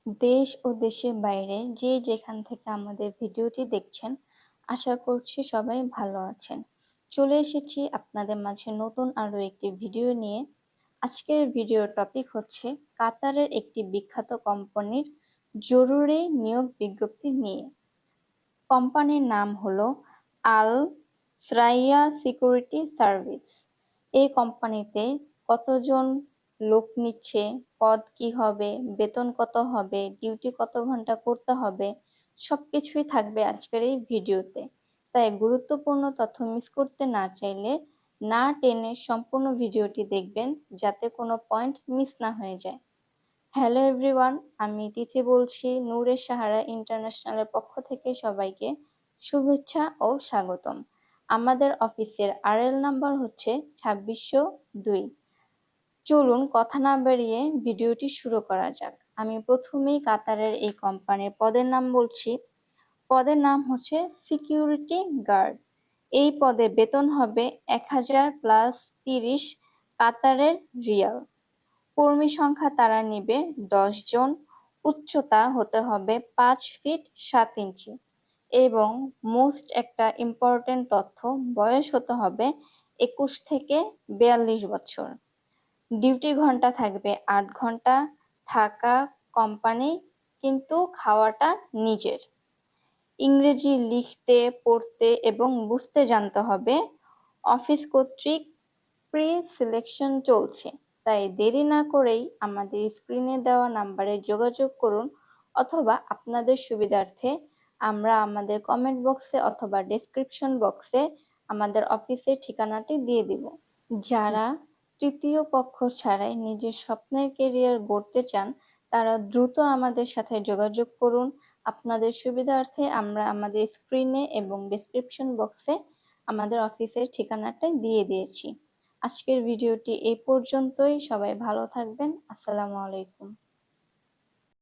দেশ ও দেশের বাইরে যে যেখান থেকে আমাদের ভিডিওটি দেখছেন, আশা করছি সবাই ভালো আছেন। চলে এসেছি আপনাদের মাঝে নতুন আরো একটি ভিডিও নিয়ে। আজকের ভিডিওর টপিক হচ্ছে কাতারের একটি বিখ্যাত কোম্পানির জরুরি নিয়োগ বিজ্ঞপ্তি নিয়ে। কোম্পানির নাম হলো আল শ্রাইয়া সিকিউরিটি সার্ভিস। এই কোম্পানিতে কতজন লোক নিচ্ছে, পদ কি হবে, বেতন কত হবে, ডিউটি কত ঘন্টা করতে হবে, সবকিছুই থাকবে আজকের এই ভিডিওতে। তাই গুরুত্বপূর্ণ তথ্য মিস করতে না চাইলে না টেনে সম্পূর্ণ ভিডিওটি দেখবেন, যাতে কোনো পয়েন্ট মিস না হয়ে যায়। হ্যালো এভরিওয়ান, আমি তিথি বলছি নূরের সাহারা ইন্টারন্যাশনালের পক্ষ থেকে সবাইকে শুভেচ্ছা ও স্বাগতম। আমাদের অফিসের আরএল নাম্বার হচ্ছে 2602। চলুন কথা না বাড়িয়ে ভিডিওটি শুরু করা যাক। আমি প্রথমেই কাতারের এই কোম্পানির পদের নাম বলছি। পদের নাম হচ্ছে সিকিউরিটি গার্ড। এই পদে বেতন হবে 1000 + 30 কাতারের রিয়াল। কর্মী সংখ্যা তারা নিবে 10 জন। উচ্চতা হতে হবে 5 ফিট 7 ইঞ্চি এবং মোস্ট একটা ইম্পর্টেন্ট তথ্য, বয়স হতে হবে 21 থেকে 42 বছর। ডিউটি ঘন্টা থাকবে 8 ঘন্টা। থাকা কোম্পানি, কিন্তু খাওয়াটা নিজের। ইংরেজি লিখতে, পড়তে এবং বুঝতে জানতে হবে। অফিস কর্তৃক প্রি-সিলেকশন চলছে, তাই দেরি না করেই আমাদের স্ক্রিনে দেওয়া নাম্বারে যোগাযোগ করুন, অথবা আপনাদের সুবিধার্থে আমরা আমাদের কমেন্ট বক্সে অথবা ডেসক্রিপশন বক্সে আমাদের অফিসের ঠিকানাটি দিয়ে দিব। যারা তৃতীয় পক্ষ ছাড়াই নিজের স্বপ্নের ক্যারিয়ার গড়তে চান, তারা দ্রুত আমাদের সাথে যোগাযোগ করুন। আপনাদের সুবিধার্থে আমরা আমাদের স্ক্রিনে এবং ডেসক্রিপশন বক্সে আমাদের অফিসের ঠিকানাটা দিয়ে দিয়েছি। আজকের ভিডিওটি এই পর্যন্তই। সবাই ভালো থাকবেন। আসসালামু আলাইকুম।